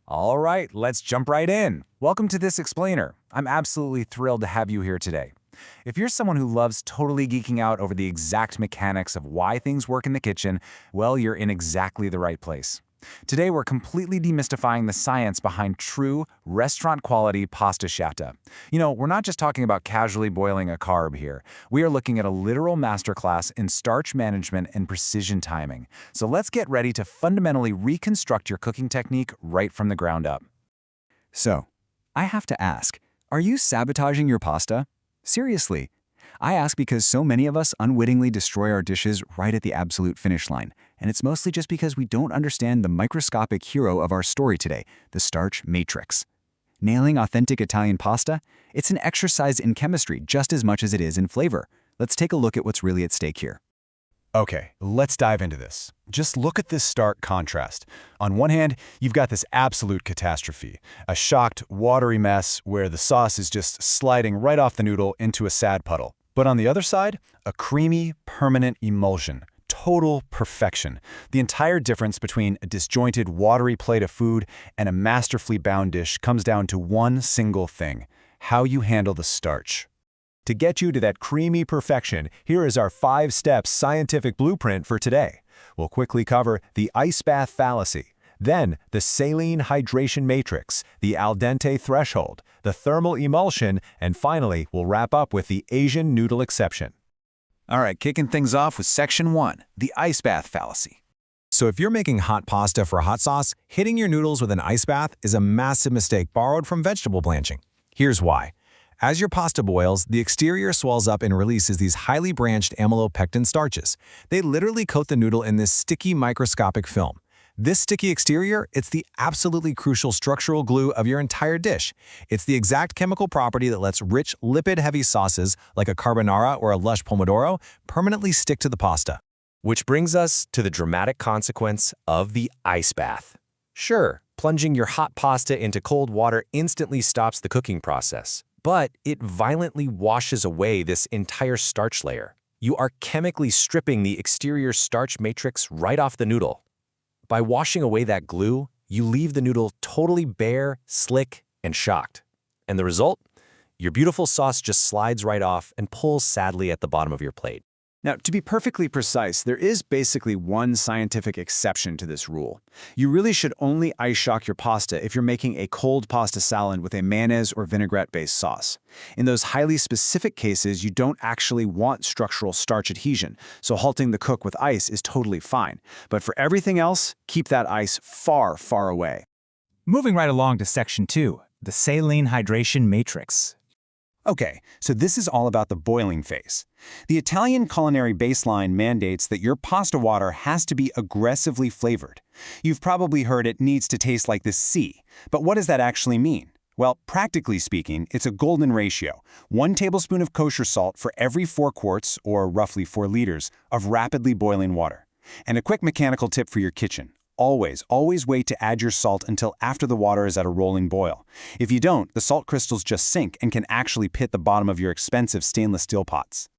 All right, let's jump right in. Welcome to This Explainer. I'm absolutely thrilled to have you here today. If you're someone who loves totally geeking out over the exact mechanics of why things work in the kitchen, well, you're in exactly the right place. Today, we're completely demystifying the science behind true, restaurant-quality pasta sciatta. We're not just talking about casually boiling a carb here. We are looking at a literal masterclass in starch management and precision timing. So let's get ready to fundamentally reconstruct your cooking technique right from the ground up. So, I have to ask, are you sabotaging your pasta? Seriously. I ask because so many of us unwittingly destroy our dishes right at the absolute finish line, and it's mostly just because we don't understand the microscopic hero of our story today, the starch matrix. Nailing authentic Italian pasta? It's an exercise in chemistry just as much as it is in flavor. Let's take a look at what's really at stake here. Okay, let's dive into this. Just look at this stark contrast. On one hand, you've got this absolute catastrophe, a shocked, watery mess where the sauce is just sliding right off the noodle into a sad puddle. But on the other side, a creamy, permanent emulsion. Total perfection. The entire difference between a disjointed, watery plate of food and a masterfully bound dish comes down to one single thing: how you handle the starch. To get you to that creamy perfection, here is our 5-step scientific blueprint for today. We'll quickly cover the ice bath fallacy, then the saline hydration matrix, the al dente threshold, the thermal emulsion, and finally, we'll wrap up with the Asian noodle exception. All right, kicking things off with Section 1, the ice bath fallacy. So if you're making hot pasta for hot sauce, hitting your noodles with an ice bath is a massive mistake borrowed from vegetable blanching. Here's why. As your pasta boils, the exterior swells up and releases these highly branched amylopectin starches. They literally coat the noodle in this sticky microscopic film. This sticky exterior, it's the absolutely crucial structural glue of your entire dish. It's the exact chemical property that lets rich, lipid-heavy sauces like a carbonara or a lush pomodoro permanently stick to the pasta. Which brings us to the dramatic consequence of the ice bath. Sure, plunging your hot pasta into cold water instantly stops the cooking process, but it violently washes away this entire starch layer. You are chemically stripping the exterior starch matrix right off the noodle. By washing away that glue, you leave the noodle totally bare, slick, and shocked. And the result? Your beautiful sauce just slides right off and pulls sadly at the bottom of your plate. Now, to be perfectly precise, there is basically one scientific exception to this rule. You really should only ice shock your pasta if you're making a cold pasta salad with a mayonnaise or vinaigrette-based sauce. In those highly specific cases, you don't actually want structural starch adhesion, so halting the cook with ice is totally fine. But for everything else, keep that ice far, far away. Moving right along to Section 2, the saline hydration matrix. Okay, so this is all about the boiling phase. The Italian culinary baseline mandates that your pasta water has to be aggressively flavored. You've probably heard it needs to taste like the sea, but what does that actually mean? Well, practically speaking, it's a golden ratio: 1 tablespoon of kosher salt for every 4 quarts, or roughly 4 liters, of rapidly boiling water. And a quick mechanical tip for your kitchen: always wait to add your salt until after the water is at a rolling boil. If you don't, the salt crystals just sink and can actually pit the bottom of your expensive stainless steel pots.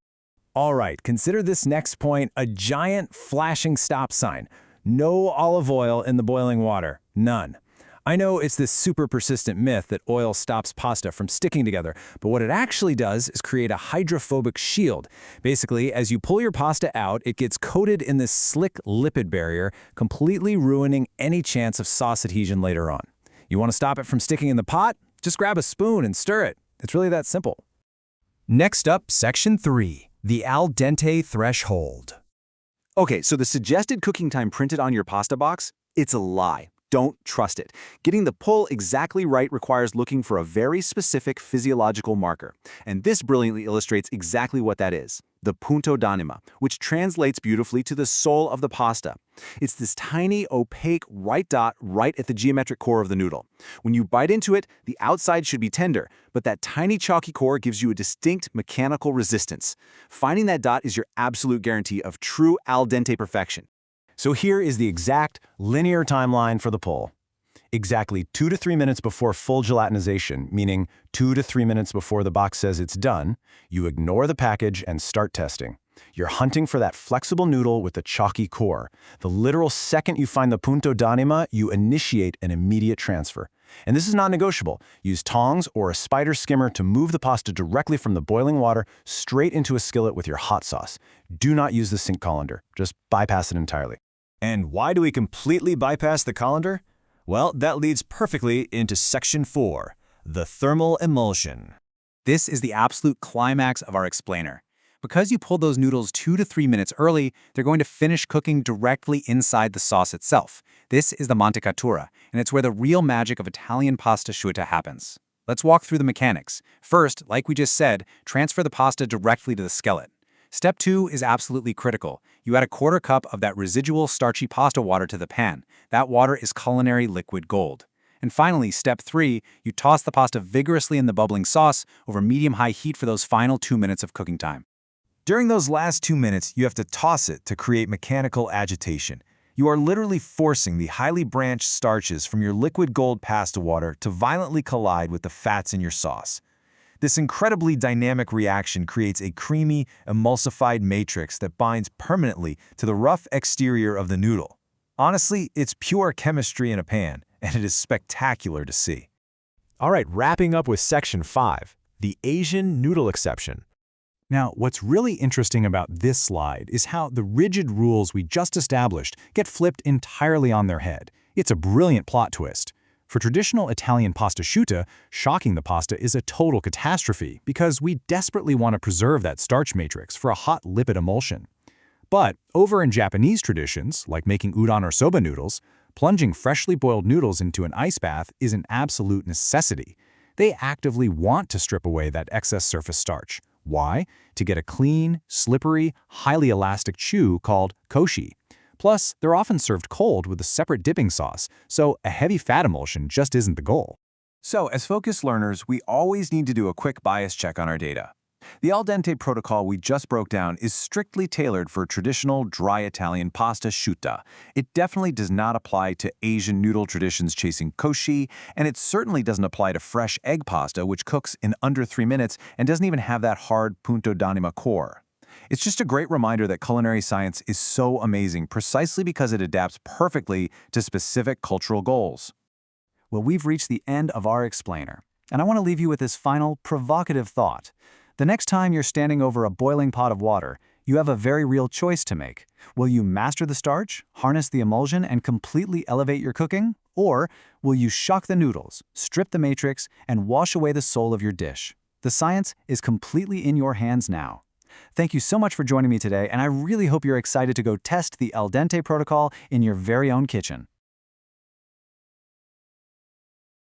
All right, consider this next point a giant flashing stop sign. No olive oil in the boiling water. None. I know it's this super persistent myth that oil stops pasta from sticking together, but what it actually does is create a hydrophobic shield. Basically, as you pull your pasta out, it gets coated in this slick lipid barrier, completely ruining any chance of sauce adhesion later on. You want to stop it from sticking in the pot? Just grab a spoon and stir it. It's really that simple. Next up, Section 3, the al dente threshold. Okay, so the suggested cooking time printed on your pasta box, it's a lie. Don't trust it. Getting the pull exactly right requires looking for a very specific physiological marker. And this brilliantly illustrates exactly what that is: the punto d'anima, which translates beautifully to the soul of the pasta. It's this tiny, opaque white dot right at the geometric core of the noodle. When you bite into it, the outside should be tender, but that tiny chalky core gives you a distinct mechanical resistance. Finding that dot is your absolute guarantee of true al dente perfection. So here is the exact linear timeline for the pull. Exactly 2 to 3 minutes before full gelatinization, meaning 2 to 3 minutes before the box says it's done, you ignore the package and start testing. You're hunting for that flexible noodle with the chalky core. The literal second you find the punto d'anima, you initiate an immediate transfer. And this is non-negotiable. Use tongs or a spider skimmer to move the pasta directly from the boiling water straight into a skillet with your hot sauce. Do not use the sink colander. Just bypass it entirely. And why do we completely bypass the colander? Well, that leads perfectly into Section 4, the thermal emulsion. This is the absolute climax of our explainer. Because you pulled those noodles 2 to 3 minutes early, they're going to finish cooking directly inside the sauce itself. This is the mantecatura, and it's where the real magic of Italian pasta asciutta happens. Let's walk through the mechanics. First, like we just said, transfer the pasta directly to the skillet. Step 2 is absolutely critical. You add a quarter cup of that residual starchy pasta water to the pan. That water is culinary liquid gold. And finally, step 3, you toss the pasta vigorously in the bubbling sauce over medium-high heat for those final 2 minutes of cooking time. During those last 2 minutes, you have to toss it to create mechanical agitation. You are literally forcing the highly branched starches from your liquid gold pasta water to violently collide with the fats in your sauce. This incredibly dynamic reaction creates a creamy, emulsified matrix that binds permanently to the rough exterior of the noodle. Honestly, it's pure chemistry in a pan, and it is spectacular to see. All right, wrapping up with Section 5, the Asian noodle exception. Now, what's really interesting about this slide is how the rigid rules we just established get flipped entirely on their head. It's a brilliant plot twist. For traditional Italian pasta asciutta, shocking the pasta is a total catastrophe because we desperately want to preserve that starch matrix for a hot lipid emulsion. But over in Japanese traditions, like making udon or soba noodles, plunging freshly boiled noodles into an ice bath is an absolute necessity. They actively want to strip away that excess surface starch. Why? To get a clean, slippery, highly elastic chew called koshi. Plus, they're often served cold with a separate dipping sauce, so a heavy fat emulsion just isn't the goal. So, as focused learners, we always need to do a quick bias check on our data. The al dente protocol we just broke down is strictly tailored for traditional dry Italian pasta asciutta. It definitely does not apply to Asian noodle traditions chasing koshi, and it certainly doesn't apply to fresh egg pasta, which cooks in under 3 minutes and doesn't even have that hard punto d'anima core. It's just a great reminder that culinary science is so amazing precisely because it adapts perfectly to specific cultural goals. Well, we've reached the end of our explainer, and I want to leave you with this final provocative thought. The next time you're standing over a boiling pot of water, you have a very real choice to make. Will you master the starch, harness the emulsion, and completely elevate your cooking? Or will you shock the noodles, strip the matrix, and wash away the soul of your dish? The science is completely in your hands now. Thank you so much for joining me today, and I really hope you're excited to go test the al dente protocol in your very own kitchen.